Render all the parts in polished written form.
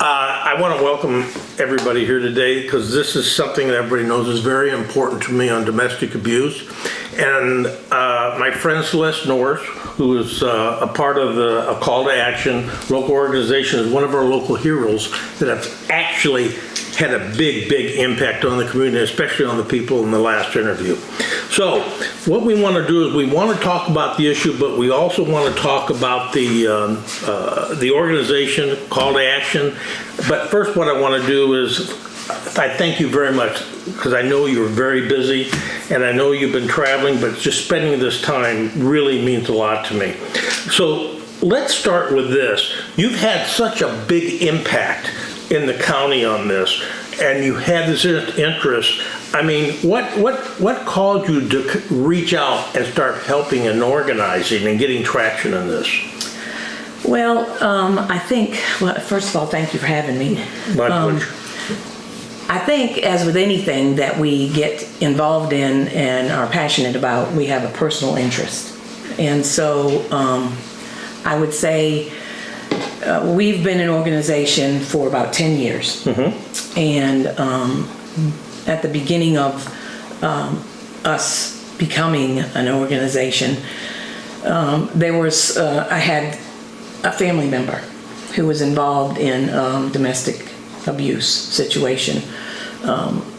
I want to welcome everybody here today because this is something that everybody knows is very important to me on domestic abuse. And my friend Celeste Norris, who is a part of a Call to Action local organization, is one of our local heroes that have actually had a big impact on the community, especially on the people in the last interview. So what we want to do is we want to talk about the issue, but we also want to talk about the organization, Call to Action. But first what I want to do is I thank you very much because I know you're very busy and I know you've been traveling, but just spending this time really means a lot to me. So let's start with this. You've had such a big impact in the county on this, and you had this interest. I mean, what caused you to reach out and start helping and organizing and getting traction in this? Well, I think, well, first of all, thank you for having me. My pleasure. I think, as with anything that we get involved in and are passionate about, we have a personal interest. And so I would say we've been an organization for about 10 years. Mm-hmm. And at the beginning of us becoming an organization, I had a family member who was involved in domestic abuse situation.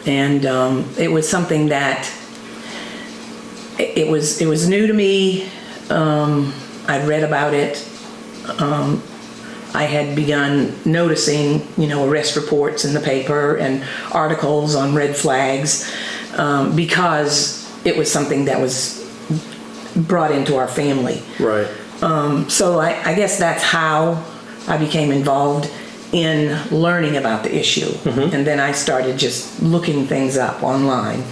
It was something that it was new to me. I'd read about it. I had begun noticing, arrest reports in the paper and articles on red flags because it was something that was brought into our family. Right. So I guess that's how I became involved in learning about the issue. Mm-hmm. And then I started just looking things up online.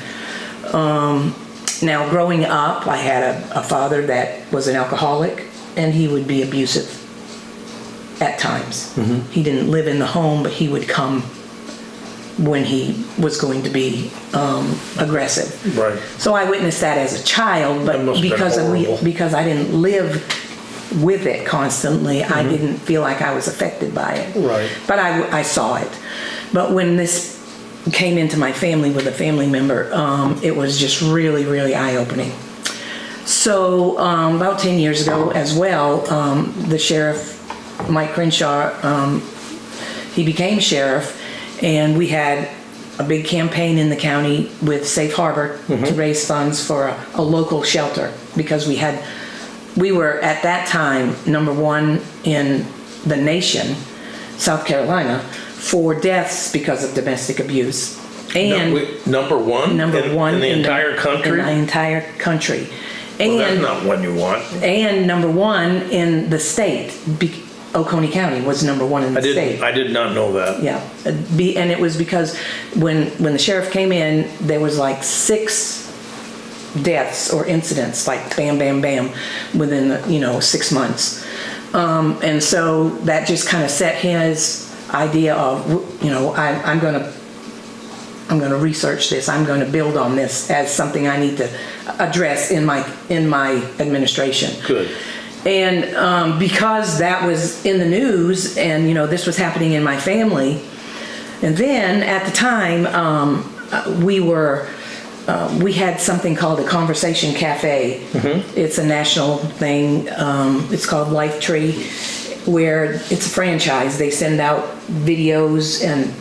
Now, growing up, I had a father that was an alcoholic, and he would be abusive at times. Mm-hmm. He didn't live in the home, but he would come when he was going to be aggressive. Right. So I witnessed that as a child, but because I didn't live with it constantly, mm-hmm. I didn't feel like I was affected by it. Right. But I saw it. But when this came into my family with a family member, it was just really eye-opening. So about 10 years ago as well, the sheriff, Mike Crenshaw, he became sheriff, and we had a big campaign in the county with Safe Harbor mm-hmm. to raise funds for a local shelter, because we were at that time #1 in the nation, South Carolina, for deaths because of domestic abuse. And number one in the entire country? In the entire country. Well, that's not one you want. And #1 in the state. Oconee County was #1 in the state. I did not know that. Yeah. And it was because when the sheriff came in, there was like 6 deaths or incidents, like bam within 6 months. And so that just kind of set his idea of, I'm going to research this. I'm going to build on this as something I need to address in my administration. Good. And because that was in the news, and this was happening in my family, and then at the time we had something called a Conversation Cafe. Mm-hmm. It's a national thing. It's called Lifetree, where it's a franchise. They send out videos and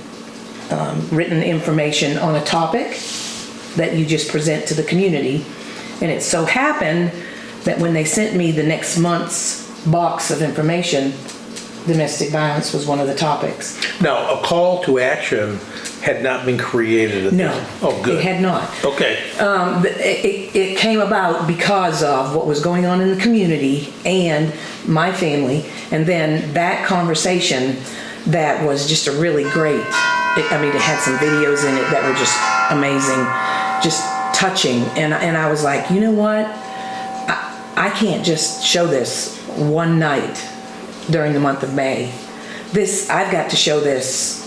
written information on a topic that you just present to the community. And it so happened that when they sent me the next month's box of information, domestic violence was one of the topics. Now, a call to action had not been created at No. this. Oh, good. It had not. Okay. It came about because of what was going on in the community and my family, and then that conversation that was just a really great, it had some videos in it that were just amazing, just touching, and I was like, you know what? I can't just show this one night during the month of May. I've got to show this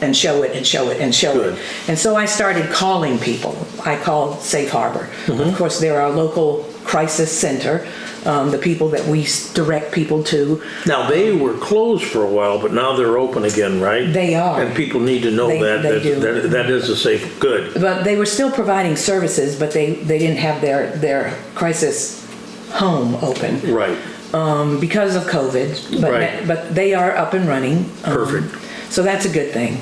and show it and show it and show Good. It. And so I started calling people. I called Safe Harbor. Mm-hmm. Of course, they're our local crisis center, the people that we direct people to. Now, they were closed for a while, but now they're open again, right? They are. And people need to know They do. that is a safe, good. But they were still providing services, but they didn't have their crisis home open. Right. Because of COVID, Right. but they are up and running. Perfect. So that's a good thing.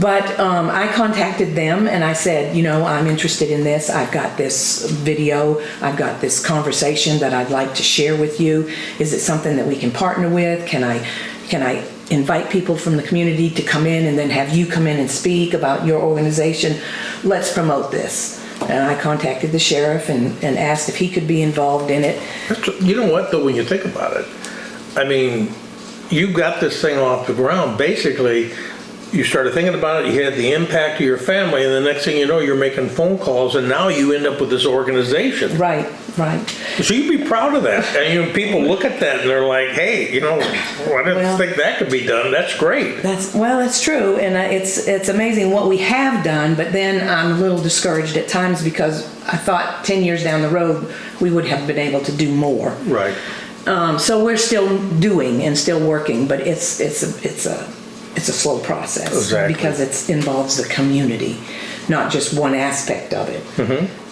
But I contacted them and I said, I'm interested in this. I've got this video. I've got this conversation that I'd like to share with you. Is it something that we can partner with? Can I invite people from the community to come in and then have you come in and speak about your organization? Let's promote this. And I contacted the sheriff and asked if he could be involved in it. You know what, though, when you think about it, I mean, you got this thing off the ground. Basically, you started thinking about it, you had the impact to your family, and the next thing you know, you're making phone calls, and now you end up with this organization. Right. So you'd be proud of that. And people look at that and they're like, hey, I didn't think that could be done. That's great. That's true, and it's amazing what we have done. But then I'm a little discouraged at times because I thought 10 years down the road we would have been able to do more. Right. So we're still doing and still working, but it's a slow process. Exactly. Because it involves the community, not just one aspect of it.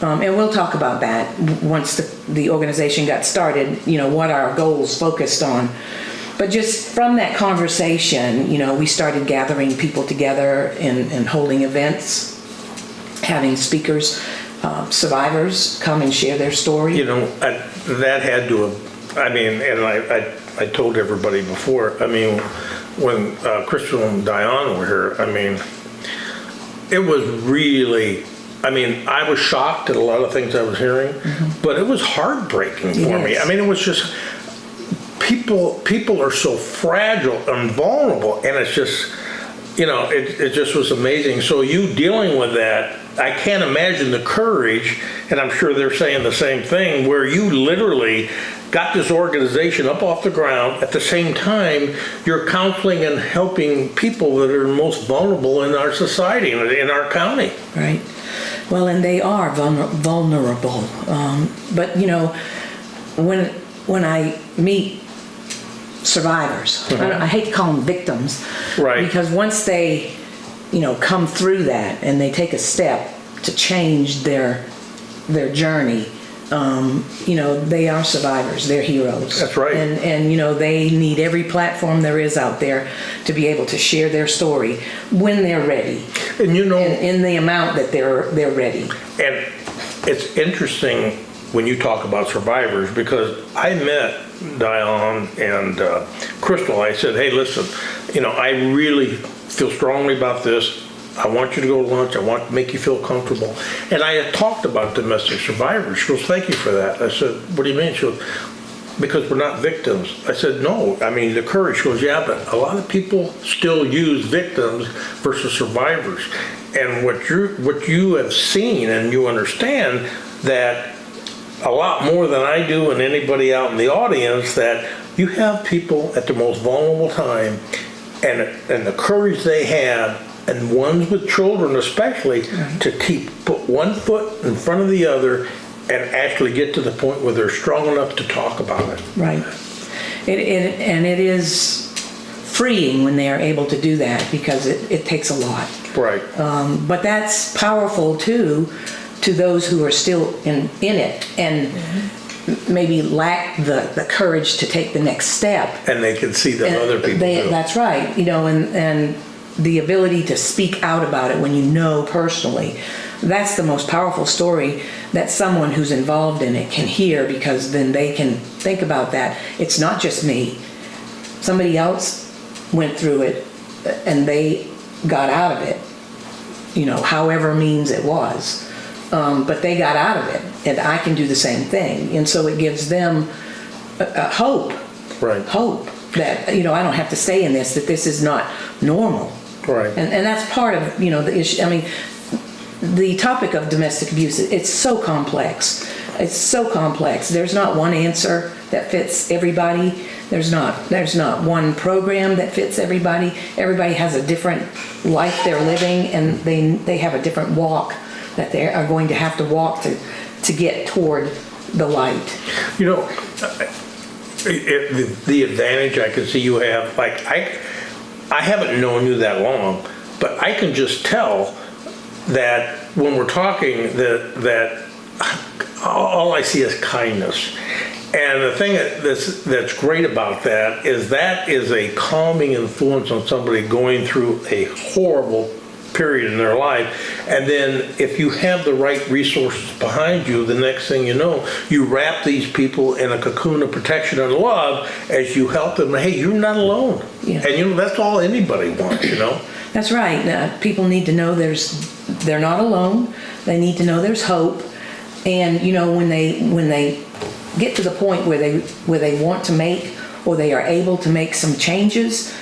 And we'll talk about that once the organization got started, what our goals focused on. But just from that conversation, we started gathering people together and holding events, having speakers, survivors come and share their story. That had to have, and I told everybody before, when Chris Rouen and Diane were here, it was really, I was shocked at a lot of things I was hearing, but it was heartbreaking for me. It was just, people are so fragile and vulnerable, and it's just, it just was amazing. So you dealing with that, I can't imagine the courage, and I'm sure they're saying the same thing, where you literally got this organization up off the ground. At the same time, you're counseling and helping people that are most vulnerable in our society, in our county. Right. Well, and they are vulnerable. But, when I meet survivors, I hate to call them victims. Right. Because once they, come through that and they take a step to change their journey, they are survivors. They're heroes. That's right. And they need every platform there is out there to be able to share their story when they're ready. And in the amount that they're ready. And it's interesting when you talk about survivors, because I met Diane and Crystal. I said, hey, listen, I really feel strongly about this. I want you to go to lunch. I want to make you feel comfortable. And I had talked about domestic survivors. She goes, thank you for that. I said, what do you mean? She goes, because we're not victims. I said, no, the courage. She goes, yeah, but a lot of people still use victims versus survivors. And what you have seen and you understand that a lot more than I do and anybody out in the audience, that you have people at the most vulnerable time and the courage they have, and ones with children especially, to put one foot in front of the other and actually get to the point where they're strong enough to talk about it. Right. And it is freeing when they are able to do that, because it takes a lot. Right. But that's powerful too, to those who are still in it and maybe lack the courage to take the next step. And they can see that other people do. That's right. And the ability to speak out about it when personally. That's the most powerful story that someone who's involved in it can hear, because then they can think about that. It's not just me. Somebody else went through it and they got out of it, however means it was. But they got out of it, and I can do the same thing. And so it gives them hope. Right. Hope that, I don't have to stay in this, that this is not normal. Right. And that's part of, the issue. The topic of domestic abuse, it's so complex. It's so complex. There's not one answer that fits everybody. There's not one program that fits everybody. Everybody has a different life they're living, and they have a different walk that they are going to have to walk to get toward the light. You know, the advantage I can see you have, like I haven't known you that long, but I can just tell that when we're talking that all I see is kindness. And the thing that's great about that is a calming influence on somebody going through a horrible period in their life. And then if you have the right resources behind you, the next thing you know, you wrap these people in a cocoon of protection and love as you help them. Hey, you're not alone. Yeah. And that's all anybody wants, That's right. People need to know they're not alone. They need to know there's hope. And when they get to the point where they want to make, or they are able to make some changes,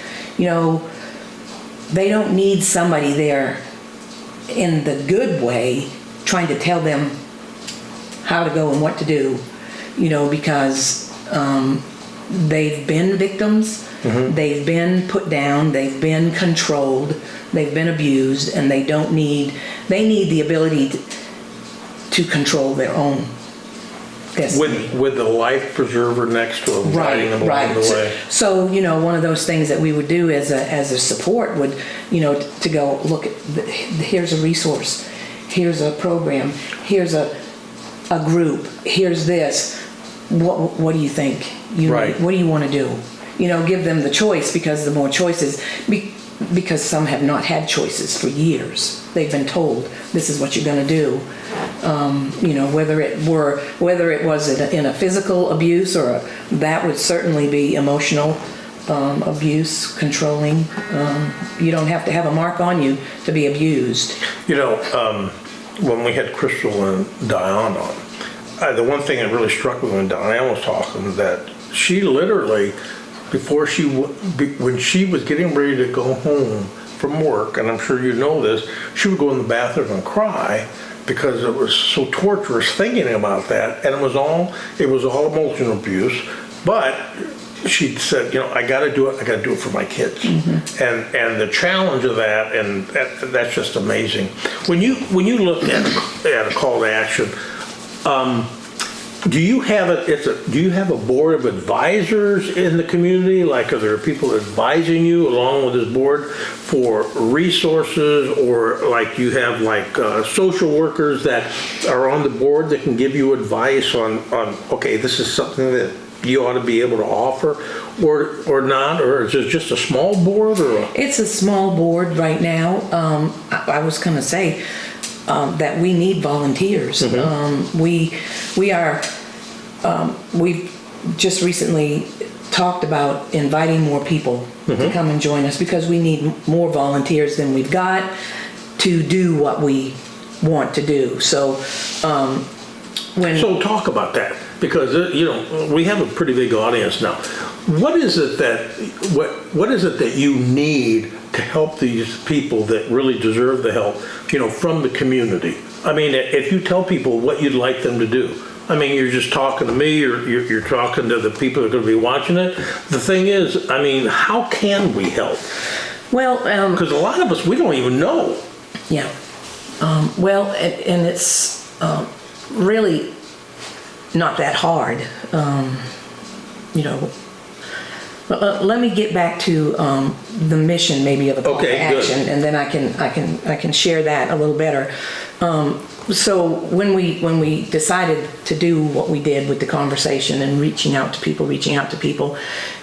they don't need somebody there in the good way trying to tell them how to go and what to do, because they've been victims, they've been put down, they've been controlled, they've been abused, and they need the ability to control their own destiny. With the life preserver next to them, guiding them along the way. So, one of those things that we would do as a support would, to go, look, here's a resource, here's a program, here's a group, here's this. What do you think? What do you want to do? Give them the choice, because the more choices, because some have not had choices for years. They've been told this is what you're going to do. Whether it was in a physical abuse, or that would certainly be emotional abuse, controlling. You don't have to have a mark on you to be abused. When we had Chris Rouen and Diane on, the one thing that really struck me when Diane was talking, that she literally, when she was getting ready to go home from work, and I'm sure you know this, she would go in the bathroom and cry because it was so torturous thinking about that, and it was all emotional abuse. But she said, I got to do it. I got to do it for my kids, and the challenge of that, and that's just amazing. When you look at a call to action. Do you have a board of advisors in the community? Like, are there people advising you along with this board for resources, or like you have social workers that are on the board that can give you advice on okay, this is something that you ought to be able to offer, or not, or is it just a small board? Or it's a small board right now. I was going to say that we need volunteers. We've just recently talked about inviting more people to come and join us, because we need more volunteers than we've got to do what we want to do. So talk about that, because we have a pretty big audience now. What is it that you need to help these people that really deserve the help, from the community? I mean, if you tell people what you'd like them to do, I mean, you're just talking to me, or you're talking to the people that are going to be watching it. The thing is, I mean, how can we help? Well, because a lot of us, we don't even know. Yeah. And it's really not that hard. Let me get back to the mission, maybe, of a call to action, good. And then I can share that a little better. So when we decided to do what we did with the conversation and reaching out to people,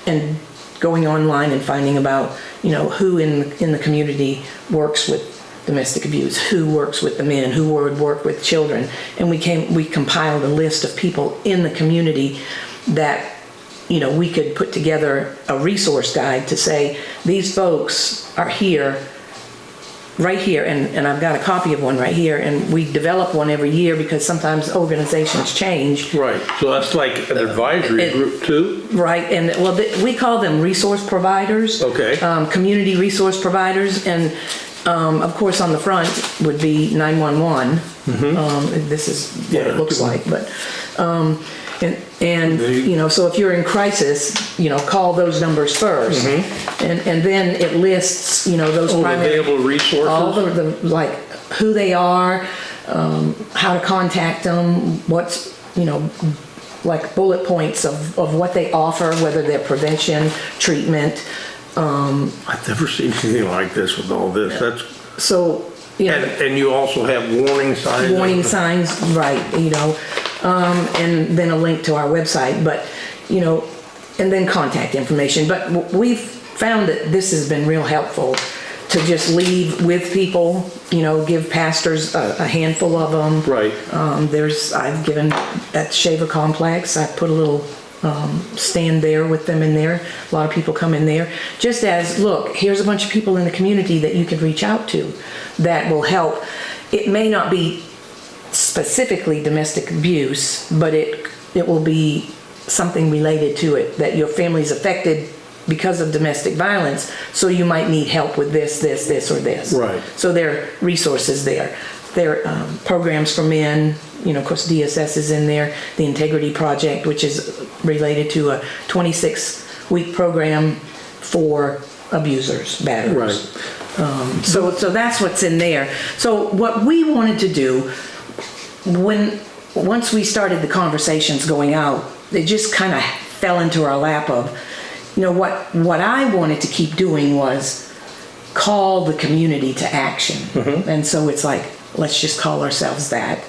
and going online and finding about who in the community works with domestic abuse, who works with the men, who would work with children, and we compiled a list of people in the community that we could put together a resource guide to say, these folks are here, right here, and I've got a copy of one right here, and we develop one every year because sometimes organizations change. Right, so that's like an advisory group too? Right, and we call them resource providers. Okay. Community resource providers, and of course on the front would be 911. This is what it looks like, but so if you're in crisis, call those numbers first, and then it lists those primary available resources, all the like who they are, how to contact them, like bullet points of what they offer, whether they're prevention, treatment. I've never seen anything like this with all this. That's, So, and you also have warning signs. warning signs, right, and then a link to our website, but, and then contact information. But we've found that this has been real helpful to just leave with people, give pastors a handful of them. Right. I've given at Shaver Complex, I put a little stand there with them in there. A lot of people come in there. Just as, look, here's a bunch of people in the community that you could reach out to that will help. It may not be specifically domestic abuse, but it will be something related to it, that your family's affected because of domestic violence, so you might need help with this, or this. Right. So there are resources there. There are programs for men, of course DSS is in there, the Integrity Project, which is related to a 26-week program for abusers, batterers. Right. So that's what's in there. So what we wanted to do, once we started the conversations going out, they just kind of fell into our lap of, what I wanted to keep doing was call the community to action. Mm-hmm. And so it's like, let's just call ourselves that.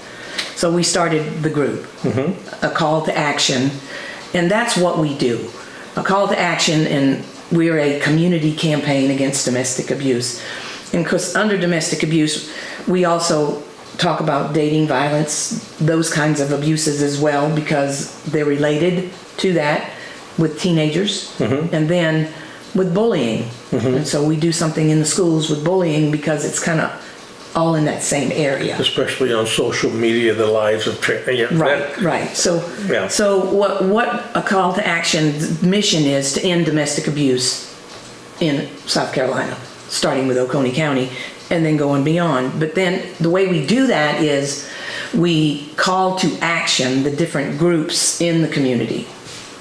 So we started the group, A Call to Action, and that's what we do. A Call to Action, and we're a community campaign against domestic abuse. And because under domestic abuse, we also talk about dating violence, those kinds of abuses as well, because they're related to that with teenagers, and then with bullying. And so we do something in the schools with bullying because it's kind of all in that same area. Especially on social media, the lives of Right. So what A Call to Action's mission is to end domestic abuse in South Carolina, starting with Oconee County and then going beyond. But then the way we do that is we call to action the different groups in the community.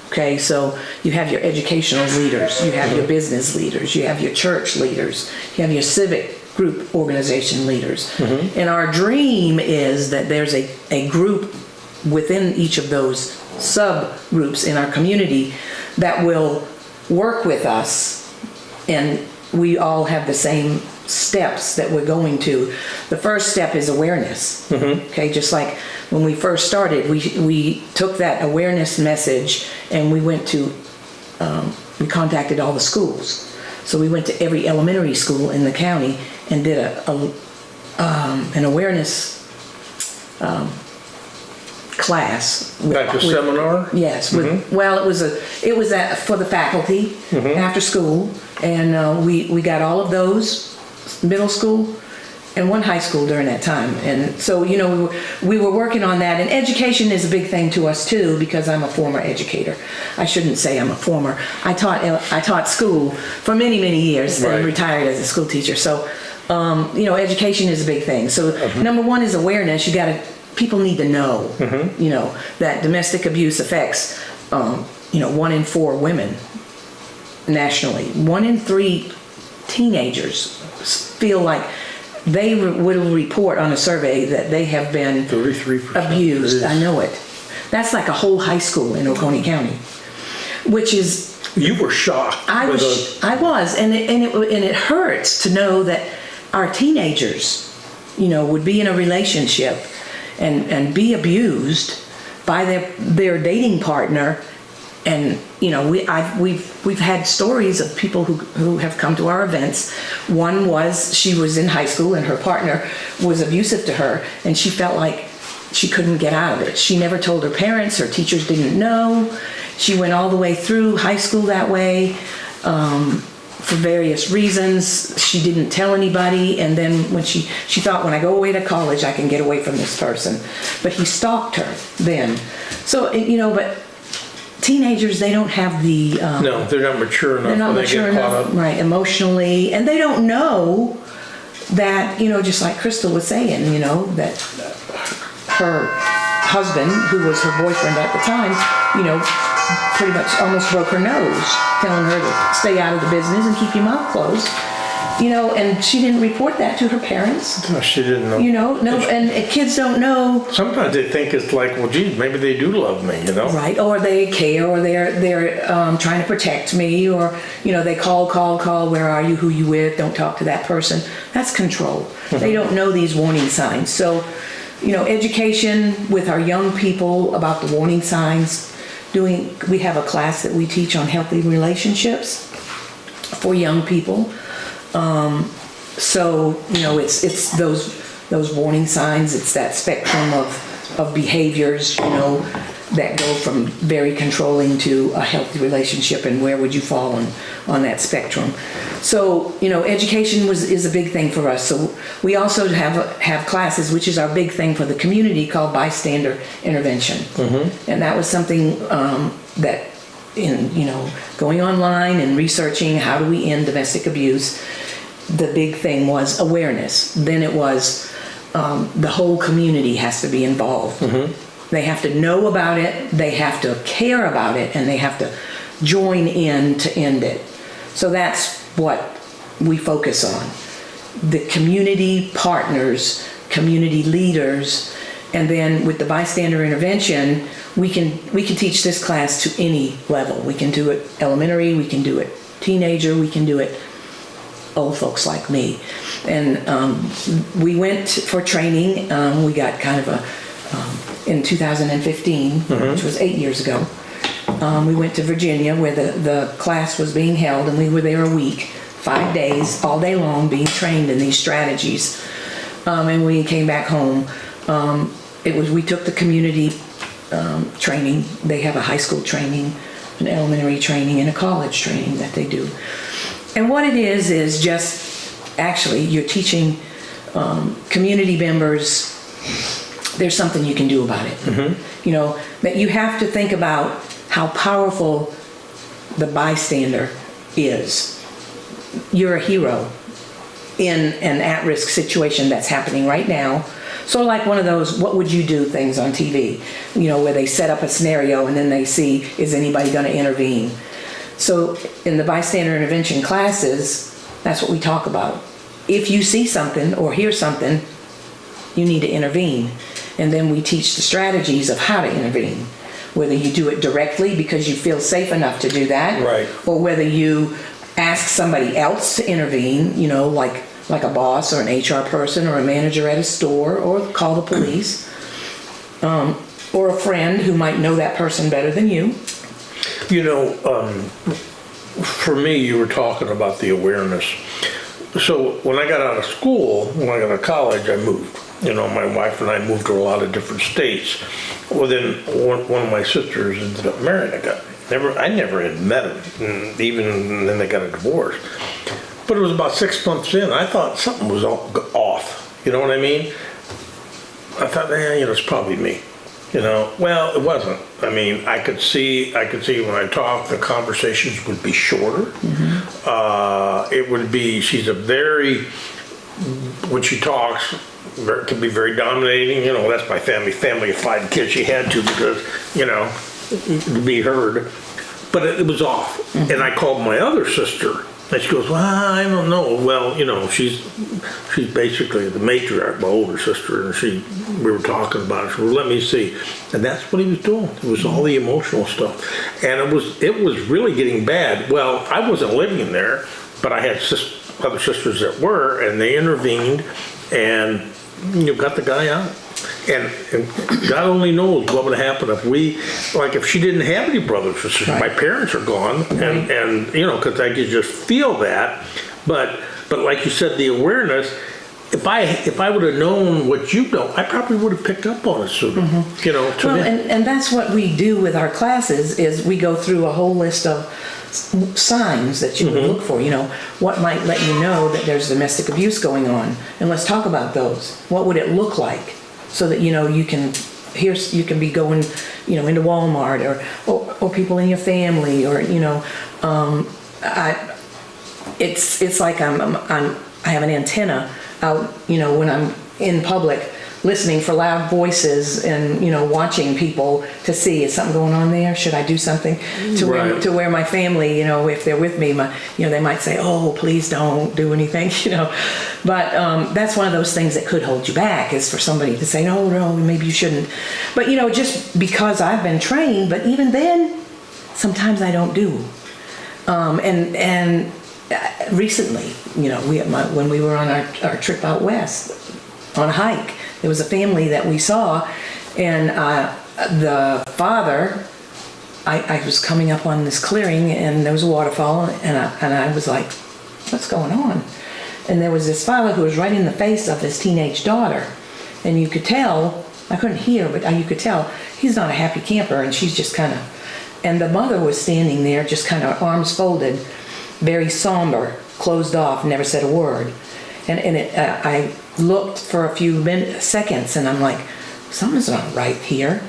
Okay, so you have your educational leaders, you have your business leaders, you have your church leaders, you have your civic group organization leaders. And our dream is that there's a group within each of those subgroups in our community that will work with us, and we all have the same steps that we're going to. The first step is awareness. Okay, just like when we first started, we took that awareness message and we went to, we contacted all the schools. So we went to every elementary school in the county and did an awareness class. Like a seminar? Yes. Well, it was for the faculty after school, and we got all of those, middle school and one high school during that time. And so, we were working on that, and education is a big thing to us too, because I'm a former educator. I shouldn't say I'm a former. I taught school for many, many years and retired as a school teacher. So, education is a big thing. So number one is awareness. People need to know, that domestic abuse affects, 1 in 4 women nationally. 1 in 3 teenagers feel like they will report on a survey that they have been 33% abused. I know it. That's like a whole high school in Oconee County, which is. You were shocked. I was, and it hurts to know that our teenagers, would be in a relationship and be abused by their dating partner. And we've had stories of people who have come to our events. One was, she was in high school and her partner was abusive to her, and she felt like she couldn't get out of it. She never told her parents, her teachers didn't know. She went all the way through high school that way. For various reasons, she didn't tell anybody, and then when she thought, when I go away to college, I can get away from this person. But he stalked her then. So, but teenagers, they don't have the... no, they're not mature enough. They're not mature enough, right, emotionally, and they don't know that, just like Crystal was saying, that her husband, who was her boyfriend at the time, pretty much almost broke her nose, telling her to stay out of the business and keep your mouth closed. And she didn't report that to her parents. No, she didn't know. No, and kids don't know. Sometimes they think it's like, well, geez, maybe they do love me, Right, or they care, or they're trying to protect me, or they call, where are you, who you with, don't talk to that person. That's control. They don't know these warning signs. So, education with our young people about the warning signs. We have a class that we teach on healthy relationships for young people. So it's those warning signs. It's that spectrum of behaviors, that go from very controlling to a healthy relationship, and where would you fall on that spectrum. So, education is a big thing for us. So we also have classes, which is our big thing for the community, called bystander intervention. And that was something that in, going online and researching how do we end domestic abuse, the big thing was awareness. Then it was the whole community has to be involved. They have to know about it, they have to care about it, and they have to join in to end it. So that's what we focus on. The community partners, community leaders, and then with the bystander intervention, we can teach this class to any level. We can do it elementary, we can do it teenager, we can do it old folks like me. And we went for training. We got kind of in 2015, which was 8 years ago. We went to Virginia, where the class was being held, and we were there a week, 5 days, all day long, being trained in these strategies. And we came back home. We took the community training. They have a high school training, an elementary training, and a college training that they do. And what it is just actually you're teaching community members there's something you can do about it. That you have to think about how powerful the bystander is. You're a hero in an at-risk situation that's happening right now. Sort of like one of those what would you do things on TV, where they set up a scenario and then they see, is anybody going to intervene? So in the bystander intervention classes, that's what we talk about. If you see something or hear something, you need to intervene. And then we teach the strategies of how to intervene. Whether you do it directly because you feel safe enough to do that, right, or whether you ask somebody else to intervene, like a boss or an HR person or a manager at a store, or call the police, or a friend who might know that person better than you. For me, you were talking about the awareness. So when I got out of school, when I got out of college, I moved. My wife and I moved to a lot of different states. Well, then one of my sisters ended up marrying a guy. I never had met him, and even then they got a divorce. But it was about 6 months in, I thought something was off. You know what I mean? I thought, it's probably me. Well, it wasn't. I mean, I could see when I talked, the conversations would be shorter. It would be, when she talks, can be very dominating. That's my family of 5 kids. She had to because, to be heard. But it was off. And I called my other sister, and she goes, well, I don't know. Well, she's basically the matriarch, my older sister, and we were talking about it. She goes, let me see. And that's what he was doing. It was all the emotional stuff. And it was really getting bad. Well, I wasn't living there, but I had other sisters that were, and they intervened, and got the guy out. And God only knows what would happen if she didn't have any brothers or sisters. Right. My parents are gone, and because I could just feel that. But like you said, the awareness. If I would have known what you know, I probably would have picked up on it sooner. And that's what we do with our classes. Is we go through a whole list of signs that you would look for. What might let you know that there's domestic abuse going on, and let's talk about those. What would it look like, so that you can be going into Walmart or people in your family, or it's like I have an antenna out when I'm in public, listening for loud voices and, watching people to see, is something going on there? Should I do something? Right. To where my family, if they're with me, they might say, oh, please don't do anything, But that's one of those things that could hold you back, is for somebody to say, no, maybe you shouldn't. But, just because I've been trained, but even then, sometimes I don't do. And recently, when we were on our trip out west on a hike, there was a family that we saw, and the father, I was coming up on this clearing, and there was a waterfall, and I was like, what's going on? And there was this father who was right in the face of his teenage daughter, and you could tell, I couldn't hear, but you could tell he's not a happy camper, and she's just kind of, and the mother was standing there just kind of arms folded, very somber, closed off, never said a word. And I looked for a few seconds, and I'm like, something's not right here.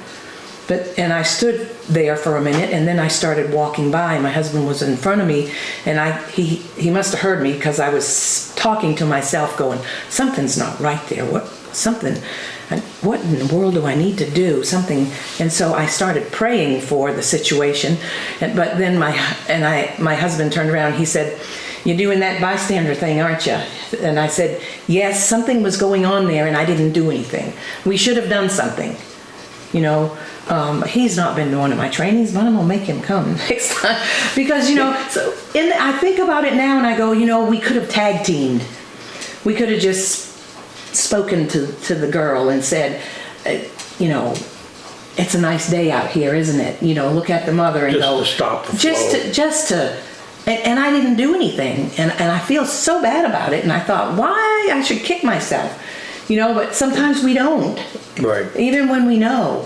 And I stood there for a minute, and then I started walking by. My husband was in front of me, and he must have heard me, because I was talking to myself going, something's not right there. What in the world do I need to do? Something. And so I started praying for the situation. But then my husband turned around, he said, you're doing that bystander thing, aren't you? And I said, yes, something was going on there, and I didn't do anything. We should have done something. He's not been to one of my trainings, but I'm gonna make him come next time. Because, I think about it now, and I go, we could have tag teamed. We could have just spoken to the girl and said, it's a nice day out here, isn't it? Look at the mother and go, to stop the flow. Just to, and I didn't do anything, and I feel so bad about it, and I thought, why? I should kick myself, but sometimes we don't. Right. Even when we know.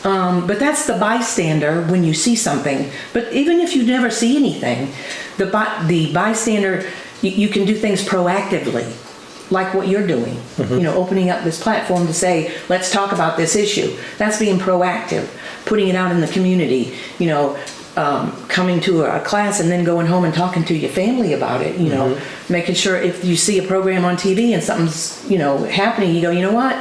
But that's the bystander when you see something. But even if you never see anything, the bystander, you can do things proactively, like what you're doing. Mm-hmm. Opening up this platform to say, let's talk about this issue. That's being proactive, putting it out in the community, coming to a class and then going home and talking to your family about it, mm-hmm. Making sure if you see a program on TV and something's, happening, you go, you know what?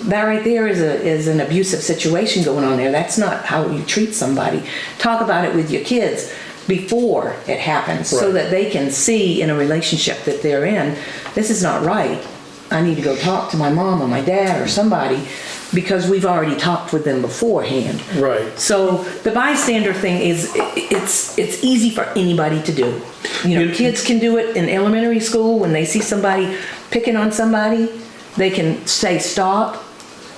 That right there is an abusive situation going on there. That's not how you treat somebody. Talk about it with your kids before it happens, right, so that they can see in a relationship that they're in, this is not right. I need to go talk to my mom or my dad or somebody, because we've already talked with them beforehand. Right. So the bystander thing it's easy for anybody to do. Kids can do it in elementary school when they see somebody picking on somebody. They can say, stop,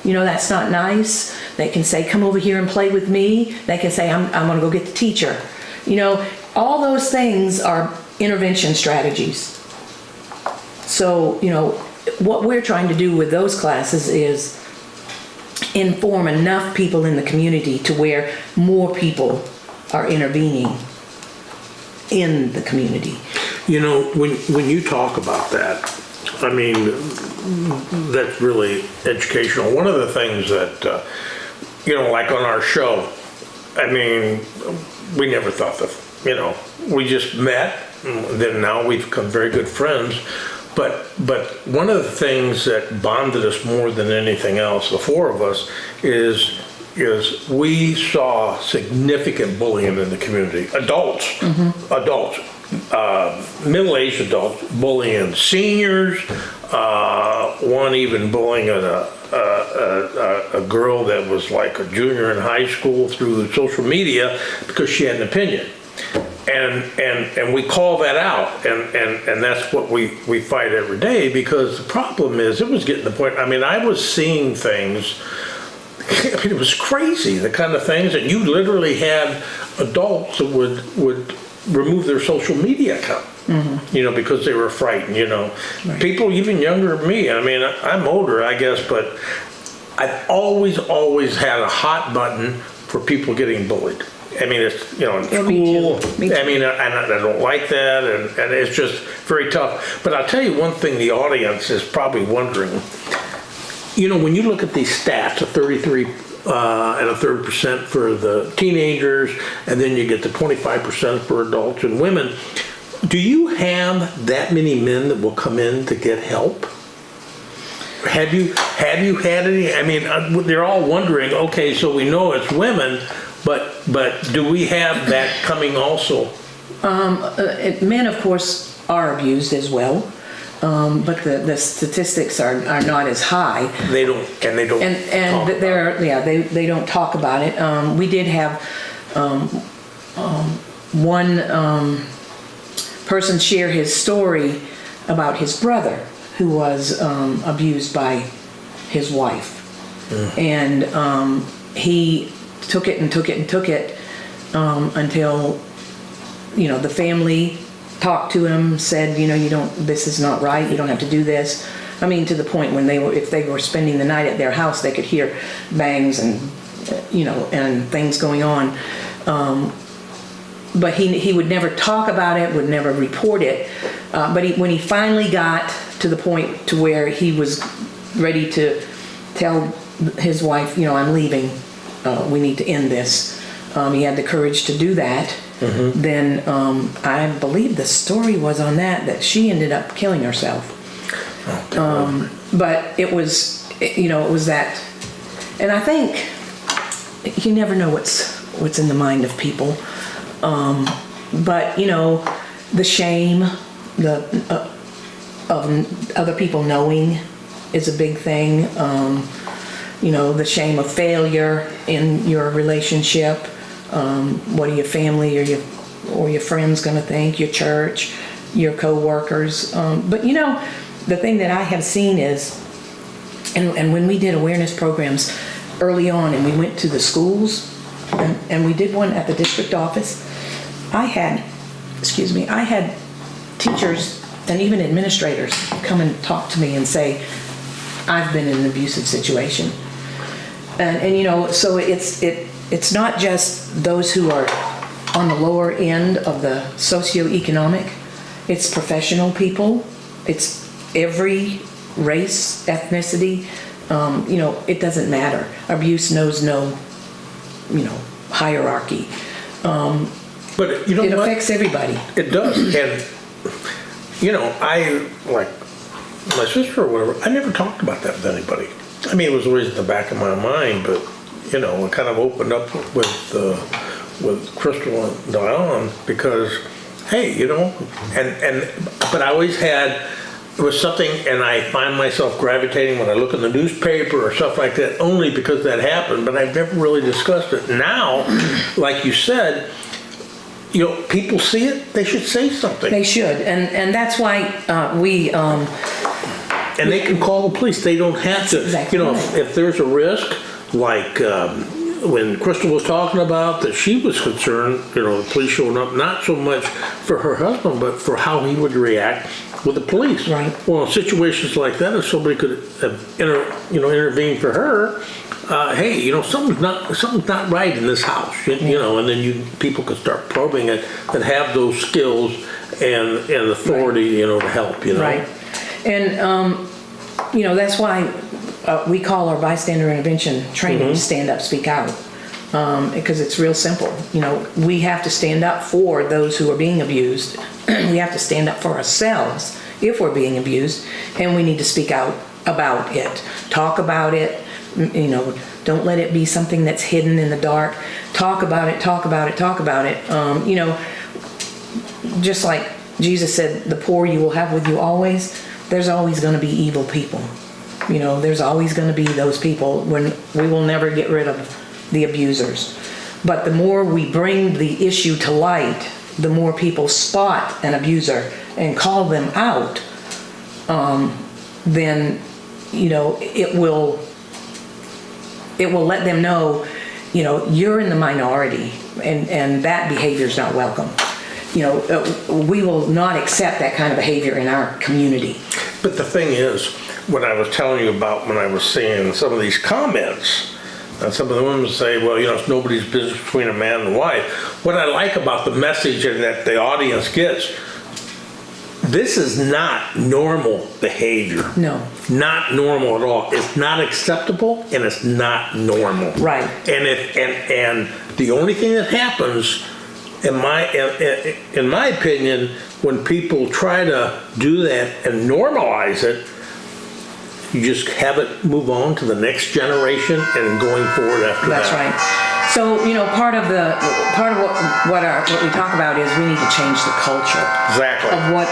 that's not nice. They can say, come over here and play with me. They can say, I'm going to go get the teacher. All those things are intervention strategies. So, what we're trying to do with those classes is inform enough people in the community to where more people are intervening in the community. When you talk about that, I mean, that's really educational. One of the things that, like on our show, I mean, we never thought that, we just met, and then now we've become very good friends. But one of the things that bonded us more than anything else, the four of us, is we saw significant bullying in the community. Adults, middle-aged adults bullying seniors, one even bullying a girl that was like a junior in high school through social media because she had an opinion. And we call that out, and that's what we fight every day, because the problem is it was getting to the point, I mean, I was seeing things, I mean, it was crazy, the kind of things that you literally had adults that would remove their social media account, mm-hmm. Because they were frightened, Right. People even younger than me, I mean, I'm older, I guess, but I've always had a hot button for people getting bullied. I mean, it's, in school, me too. I mean, I don't like that, and it's just very tough. But I'll tell you one thing the audience is probably wondering, when you look at these stats of 33 and a third % for the teenagers, and then you get the 25% for adults and women, do you have that many men that will come in to get help? have you had any? I mean, they're all wondering. Okay, so we know it's women, but do we have that coming also? Men, of course, are abused as well, but the statistics are not as high. They don't And they don't talk about it. We did have one person share his story about his brother who was abused by his wife, and he took it until the family talked to him, said, this is not right, you don't have to do this. I mean, to the point when if they were spending the night at their house, they could hear bangs and and things going on. But he would never talk about it, would never report it. But when he finally got to the point to where he was ready to tell his wife, I'm leaving, we need to end this. He had the courage to do that. Mm-hmm. Then I believe the story was on that she ended up killing herself. But it was, it was that, and I think you never know what's in the mind of people. But the shame of other people knowing is a big thing. The shame of failure in your relationship. What are your family or your friends going to think? Your church, your co-workers. But the thing that I have seen is, and when we did awareness programs early on, and we went to the schools, and we did one at the district office. I had teachers and even administrators come and talk to me and say, I've been in an abusive situation. And so it's not just those who are on the lower end of the socioeconomic, it's professional people, it's every race, ethnicity, it doesn't matter. Abuse knows no, hierarchy. But it affects everybody. It does. And, I, like my sister or whatever, I never talked about that with anybody. I mean, it was always in the back of my mind, but, it kind of opened up with Crystal and Diane because, hey, but I always had, it was something, and I find myself gravitating when I look in the newspaper or stuff like that, only because that happened, but I've never really discussed it. Now, like you said, people see it, they should say something. They should, and that's why we... and they can call the police. They don't have to, exactly right. If there's a risk, like when Crystal was talking about that she was concerned, the police showing up, not so much for her husband, but for how he would react with the police. Right. Well, in situations like that, if somebody could intervene for her, hey, something's not right in this house, and then people could start probing it and have those skills and authority, to help, Right. And, that's why we call our bystander intervention training Stand Up, Speak Out, because it's real simple. We have to stand up for those who are being abused. We have to stand up for ourselves if we're being abused, and we need to speak out about it. Talk about it. Don't let it be something that's hidden in the dark. Talk about it, talk about it, talk about it. Just like Jesus said, the poor you will have with you always, there's always going to be evil people. There's always going to be those people when we will never get rid of the abusers. But the more we bring the issue to light, the more people spot an abuser and call them out, then, it will let them know, you're in the minority and that behavior is not welcome. We will not accept that kind of behavior in our community. But the thing is, what I was telling you about when I was seeing some of these comments, and some of the women say, well, it's nobody's business between a man and wife. What I like about the message and that the audience gets, this is not normal behavior. No. Not normal at all. It's not acceptable and it's not normal. Right. And the only thing that happens, in my opinion, when people try to do that and normalize it, You just have it move on to the next generation and going forward after That's that. right. So, part of what we talk about is we need to change the culture Exactly. of what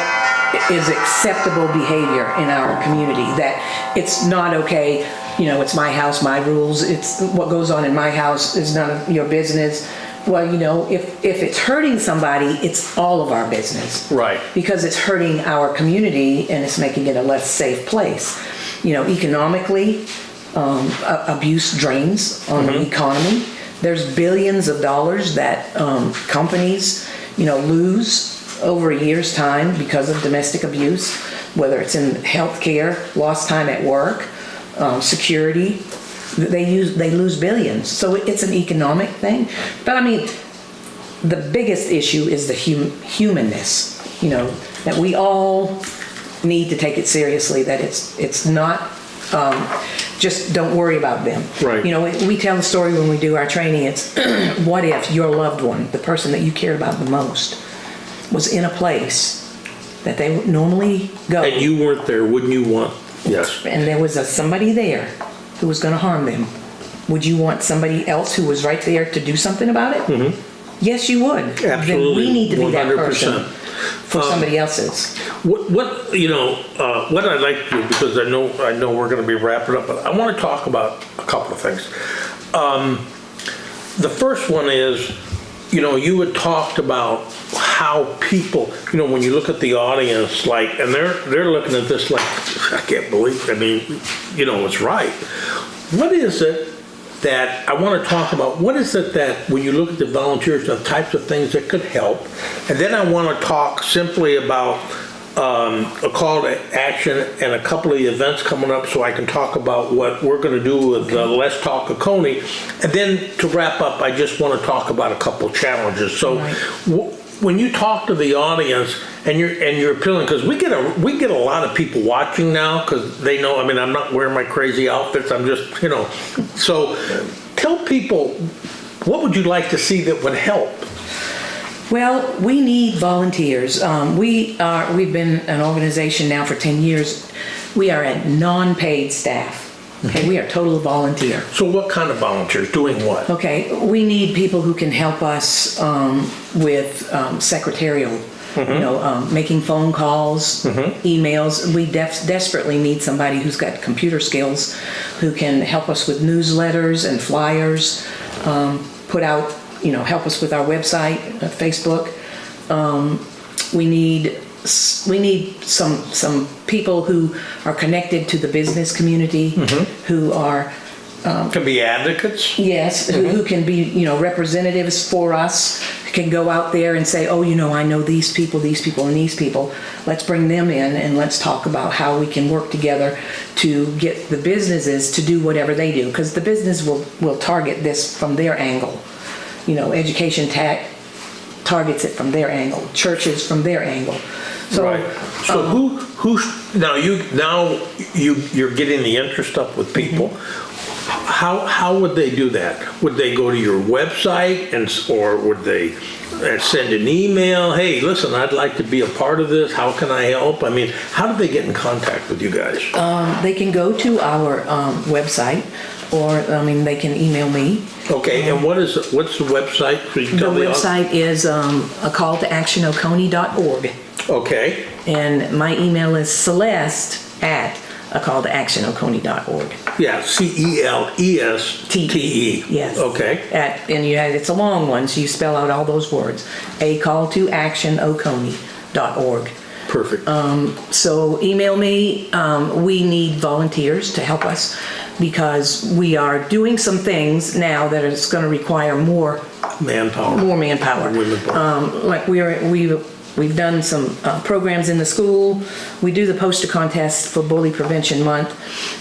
is acceptable behavior in our community. That it's not okay, it's my house, my rules. It's what goes on in my house is none of your business. Well, if it's hurting somebody, it's all of our business. Right. Because it's hurting our community and it's making it a less safe place. Economically, abuse drains on the economy. There's billions of dollars that companies, lose over a year's time because of domestic abuse, whether it's in healthcare, lost time at work, security. They lose billions. So it's an economic thing. But the biggest issue is the humanness, that we all need to take it seriously, that it's not just don't worry about them. Right. We tell the story when we do our training. It's what if your loved one, the person that you care about the most, was in a place that they would normally go. And you weren't there, wouldn't you want? Yes. And there was somebody there who was going to harm them. Would you want somebody else who was right there to do something about it? Mm-hmm. Yes, you would. Absolutely. Then we need to be 100%. that person for somebody else's. What I'd like to do, because I know we're going to be wrapping up, but I want to talk about a couple of things. The first one is, you had talked about how people, when you look at the audience, and they're looking at this like, I can't believe, it's right. What is it that I want to talk about? What is it that when you look at the volunteers, the types of things that could help? And then I want to talk simply about a call to action and a couple of events coming up, so I can talk about what we're going to do with Let's Talk Oconee. And then to wrap up, I just want to talk about a couple of challenges. So when you talk to the audience and you're appealing, because we get a lot of people watching now, because they know, I'm not wearing my crazy outfits, I'm just, so tell people, what would you like to see that would help? Well, we need volunteers. We've been an organization now for 10 years. We are at non-paid staff. Okay, we are total volunteer. So what kind of volunteers? Doing what? Okay, we need people who can help us with secretarial, making phone calls, emails. We desperately need somebody who's got computer skills, who can help us with newsletters and flyers, put out, help us with our website, Facebook. We need some people who are connected to the business community, who are Can be advocates? yes, who can be representatives for us, can go out there and say, oh, I know these people, and these people. Let's bring them in and let's talk about how we can work together to get the businesses to do whatever they do, because the business will target this from their angle. Education targets it from their angle, churches from their angle. So, right. So you're getting the interest up with people. How would they do that? Would they go to your website or would they send an email? Hey, listen, I'd like to be a part of this. How can I help? How do they get in contact with you guys? they can go to our website, or they can email me. Okay, and what's the website? The website is a call to action Oconee.org. Okay. And my email is Celeste at a call to action Oconee.org. Yeah, CELESTE. Yes. Okay. It's a long one, so you spell out all those words. A call to action Oconee.org. Perfect. So email me. We need volunteers to help us, because we are doing some things now that is going to require more manpower. Women power. Like we've done some programs in the school. We do the poster contest for Bully Prevention Month.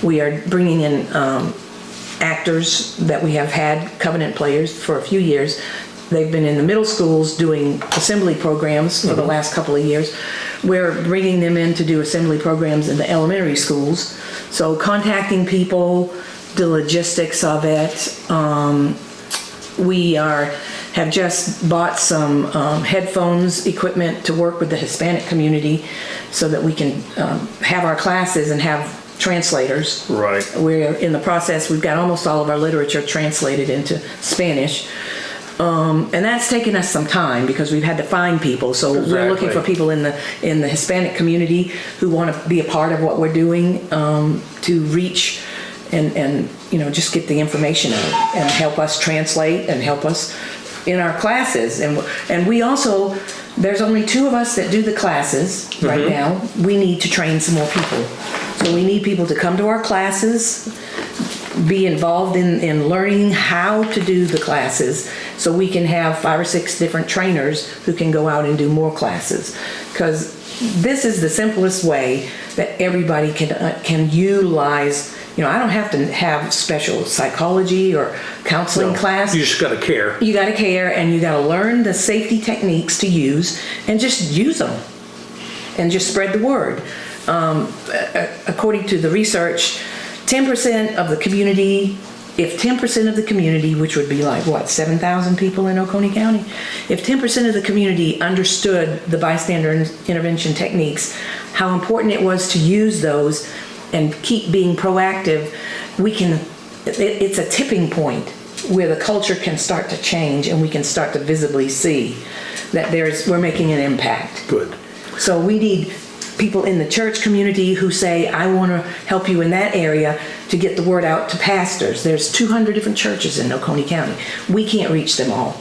We are bringing in actors that we have had, Covenant players, for a few years. They've been in the middle schools doing assembly programs for the last couple of years. We're bringing them in to do assembly programs in the elementary schools. So contacting people, the logistics of it. We have just bought some headphones equipment to work with the Hispanic community, so that we can have our classes and have translators. Right. We're in the process, we've got almost all of our literature translated into Spanish. And that's taken us some time because we've had to find people. So we're looking for people in the Hispanic community who want to be a part of what we're doing, to reach and just get the information out and help us translate and help us in our classes. And we also, there's only 2 of us that do the classes right now. We need to train some more people. So we need people to come to our classes, be involved in learning how to do the classes, so we can have 5 or 6 different trainers who can go out and do more classes. Because this is the simplest way that everybody can utilize. I don't have to have special psychology or counseling class. You just got to care. You got to care, and you got to learn the safety techniques to use and just use them and just spread the word. According to the research, 10% of the community, if 10% of the community, which would be like, 7,000 people in Oconee County? If 10% of the community understood the bystander intervention techniques, how important it was to use those and keep being proactive, it's a tipping point where the culture can start to change and we can start to visibly see that we're making an impact. Good. So we need people in the church community who say, I want to help you in that area, to get the word out to pastors. There's 200 different churches in Oconee County. We can't reach them all.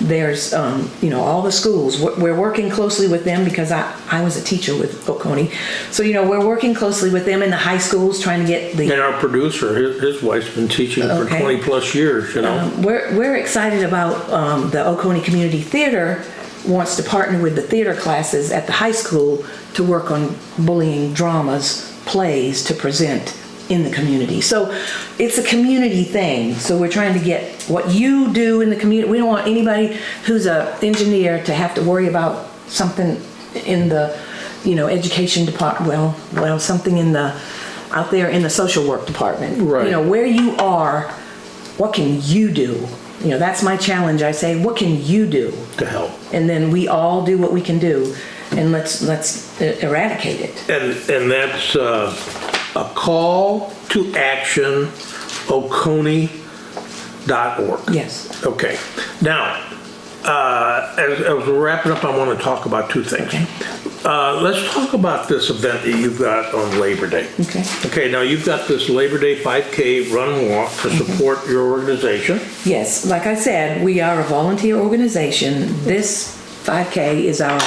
There's, all the schools. We're working closely with them because I was a teacher with Oconee. So, we're working closely with them in the high schools trying to get the... And our producer, his wife's been teaching for 20 plus years, We're excited about the Oconee Community Theater wants to partner with the theater classes at the high school to work on bullying dramas, plays to present in the community. So it's a community thing. So we're trying to get what you do in the community. We don't want anybody who's an engineer to have to worry about something in the, education department. Well, something out there in the social work department. Right. Where you are, what can you do? That's my challenge. I say, what can you do to help? And then we all do what we can do, and let's eradicate it. And that's a call to action, Oconee.org. Yes. Okay. Now, as we're wrapping up, I want to talk about 2 things. Okay. Let's talk about this event that you've got on Labor Day. Okay. Okay, now you've got this Labor Day 5K run and walk to support your organization. Yes, like I said, we are a volunteer organization. This 5K is our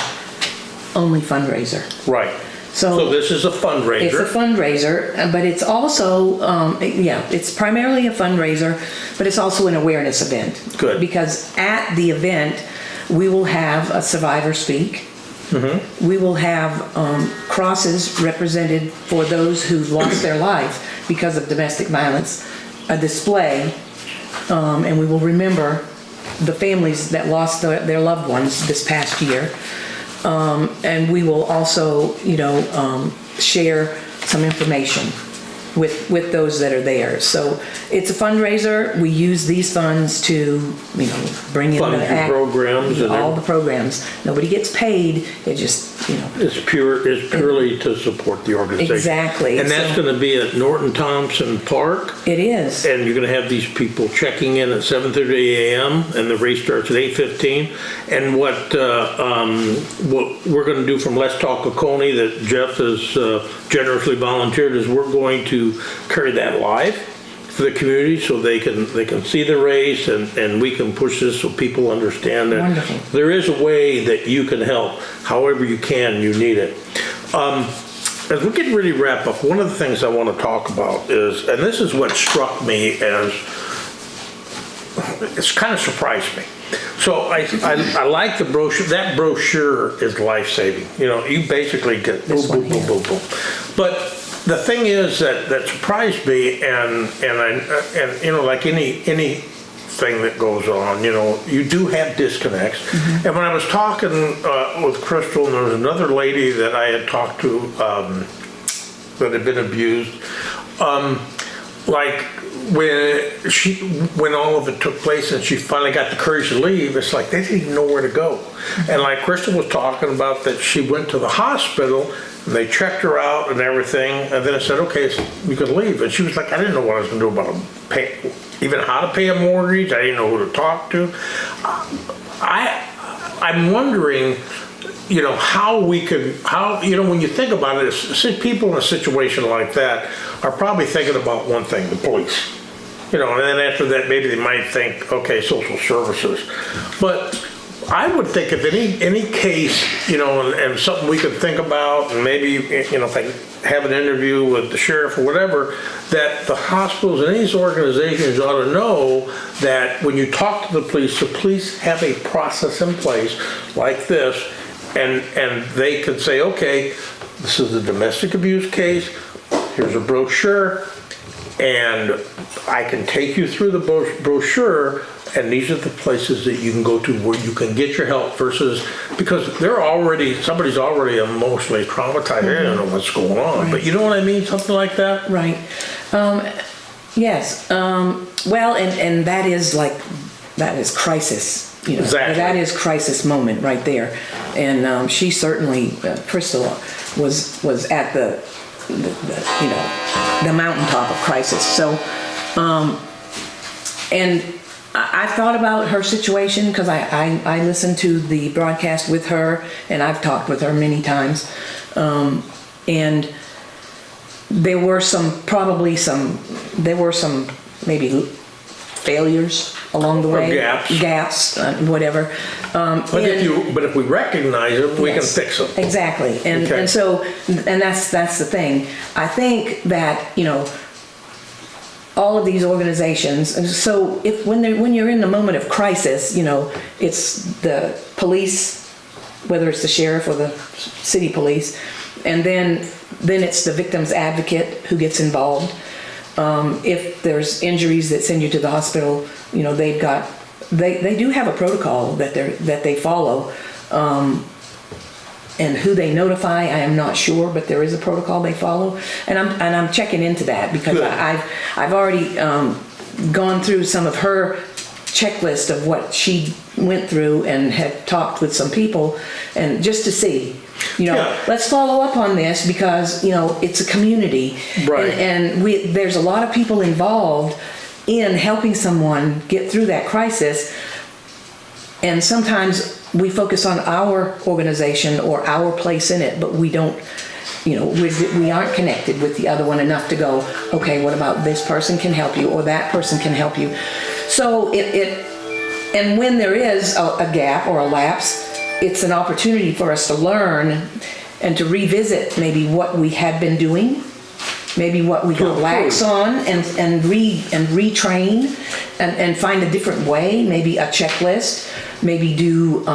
only fundraiser. Right. So this is a fundraiser. It's a fundraiser, but it's also, it's primarily a fundraiser, but it's also an awareness event. Good. Because at the event, we will have a survivor speak. Mm-hmm. We will have crosses represented for those who've lost their life because of domestic violence, a display, and we will remember the families that lost their loved ones this past year. And we will also, share some information with those that are there. So it's a fundraiser. We use these funds to, bring in the programs and all the programs. Nobody gets paid. It just, It's purely to support the organization. Exactly. And that's going to be at Norton Thompson Park. It is. And you're going to have these people checking in at 7:30 a.m. and the race starts at 8:15. And what we're going to do from Let's Talk Oconee that Jeff has generously volunteered is we're going to carry that live for the community so they can see the race and we can push this so people understand that Wonderful. There is a way that you can help. However you can, you need it. As we're getting ready to wrap up, one of the things I want to talk about is, and this is what struck me as, it's kind of surprised me. So I like the brochure. That brochure is life-saving. You basically get boom, boom, boom, boom, boom. But the thing is that surprised me, and like anything that goes on, you do have disconnects. Mm-hmm. And when I was talking with Crystal, and there was another lady that I had talked to that had been abused, like when all of it took place and she finally got the courage to leave, it's like they didn't even know where to go. Mm-hmm. And like Crystal was talking about that she went to the hospital and they checked her out and everything, and then I said, okay, so you can leave. And she was like, I didn't know what I was gonna do about even how to pay a mortgage. I didn't know who to talk to. I'm wondering, how we could, when you think about it, people in a situation like that are probably thinking about one thing, the police. And then after that, maybe they might think, okay, social services. But I would think if any case, and something we could think about, and maybe, if I have an interview with the sheriff or whatever, that the hospitals and these organizations ought to know that when you talk to the police have a process in place like this, and they could say, okay, this is a domestic abuse case, here's a brochure, and I can take you through the brochure, and these are the places that you can go to where you can get your help versus, because somebody's already emotionally traumatized. They don't know what's going on. Right. But you know what I mean? Something like that? Right. Yes. Well, and that is crisis. Exactly. That is crisis moment right there. And she certainly, Crystal, was at the mountaintop of crisis. So, and I thought about her situation because I listened to the broadcast with her, and I've talked with her many times. And there were some maybe failures along the way. Gaps, whatever. But if we recognize them, we can fix them. Exactly. And that's the thing. I think that, all of these organizations, so when you're in the moment of crisis, it's the police, whether it's the sheriff or the city police, and then it's the victim's advocate who gets involved. If there's injuries that send you to the hospital, they do have a protocol that they follow. And who they notify, I am not sure, but there is a protocol they follow, and I'm checking into that because I've already gone through some of her checklist of what she went through and have talked with some people, and just to see, let's follow up on this because it's a community, right? And there's a lot of people involved in helping someone get through that crisis, and sometimes we focus on our organization or our place in it, but we don't, we aren't connected with the other one enough to go, okay, what about this person can help you or that person can help you? So and when there is a gap or a lapse, it's an opportunity for us to learn and to revisit maybe what we had been doing, maybe what we got lax on, and retrain and find a different way, maybe a checklist. Maybe do a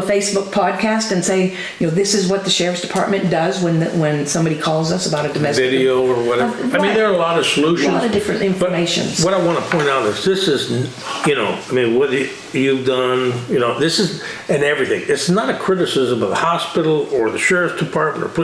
Facebook podcast and say, this is what the sheriff's department does when somebody calls us about a domestic video or whatever. Right. I mean, there are a lot of solutions. A lot of different information. What I want to point out is this is, what you've done, this is, and everything. It's not a criticism of the hospital or the sheriff's department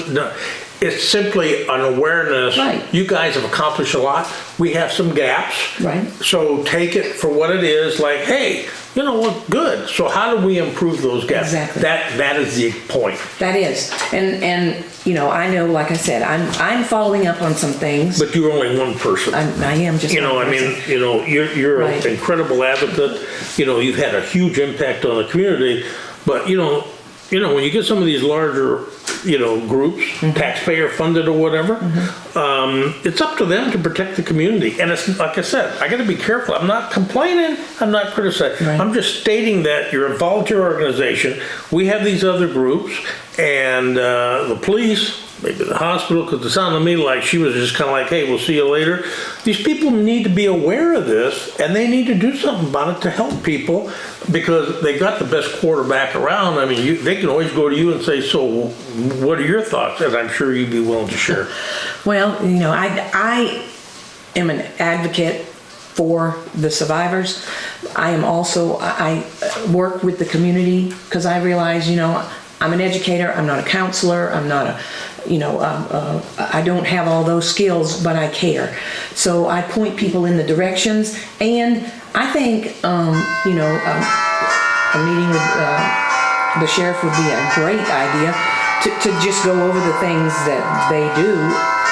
It's simply an awareness. Right. You guys have accomplished a lot. We have some gaps. Right. So take it for what it is. Like, hey, what? Good. So how do we improve those gaps? Exactly. That is the point. That is, and I know, like I said, I'm following up on some things. But you're only one person. I am just. You're right. An incredible advocate. You've had a huge impact on the community. But when you get some of these larger, groups, taxpayer funded or whatever, it's up to them to protect the community. And it's like I said, I got to be careful. I'm not complaining. I'm not criticizing. Right. I'm just stating that you're a volunteer organization. We have these other groups, and the police, maybe the hospital, because it sounded to me like she was just kind of like, hey, we'll see you later. These people need to be aware of this, and they need to do something about it to help people, because they've got the best quarterback around. I mean, they can always go to you and say, so what are your thoughts? And I'm sure you'd be willing to share. Well, I am an advocate for the survivors. I work with the community because I realize, I'm an educator, I'm not a counselor, I'm not I don't have all those skills, but I care. So I point people in the directions, and I think, a meeting with the sheriff would be a great idea to just go over the things that they do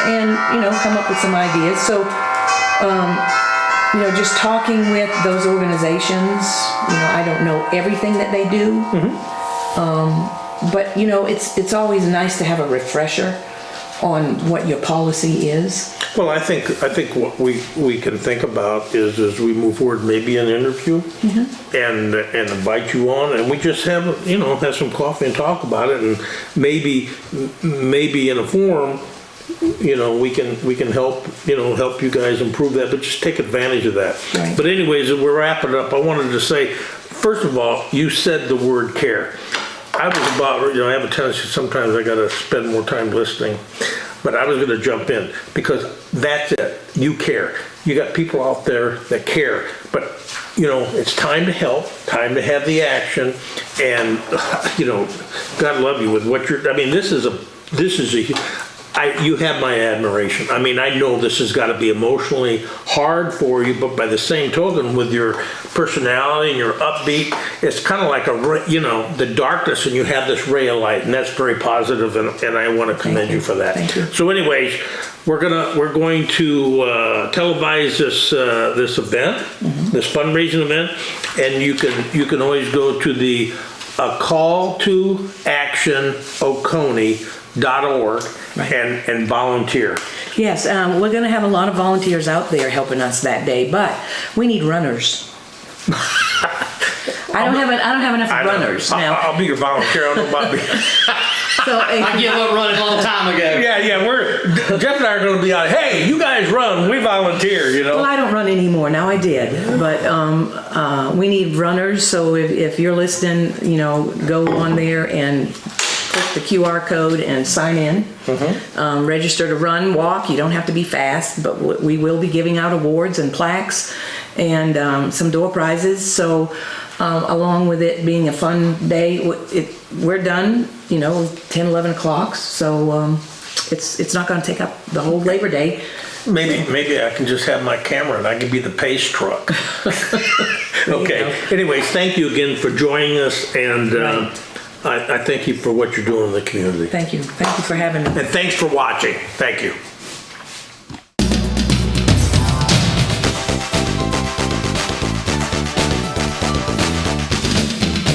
and, come up with some ideas. So, just talking with those organizations, I don't know everything that they do. But, it's always nice to have a refresher on what your policy is. Well, I think what we can think about is as we move forward, maybe an interview and invite you on, and we just have have some coffee and talk about it, and maybe in a forum, we can help help you guys improve that, but just take advantage of that. Right. But anyways, as we're wrapping up, I wanted to say, first of all, you said the word care. I was about, I have a tendency, sometimes I gotta spend more time listening, but I was gonna jump in, because that's it, you care. You got people out there that care, but it's time to help, time to have the action, and God love you with what you're, you have my admiration. I mean, I know this has got to be emotionally hard for you, but by the same token, with your personality and your upbeat, it's kind of like the darkness, and you have this ray of light, and that's very positive, and I want to commend you for that. Thank you. So anyways, we're going to televise this event, this fundraising event, and you can always go to the call to action Oconee.org and volunteer. Yes, we're going to have a lot of volunteers out there helping us that day, but we need runners. I don't have enough runners now. I'll be your volunteer. I don't know about me. So I gave up running a long time ago. Yeah. Jeff and I are going to be out. Hey, you guys run. We volunteer. Well, I don't run anymore now. I did, but we need runners. So if you're listening, go on there and click the QR code and sign in. Register to run, walk. You don't have to be fast, but we will be giving out awards and plaques and some door prizes. So along with it being a fun day, we're done, 10, 11 o'clock. So it's not going to take up the whole Labor Day. Maybe I can just have my camera and I can be the pace truck. Okay. Anyways, thank you again for joining us, and I thank you for what you're doing in the community. Thank you. Thank you for having me. And thanks for watching. Thank you.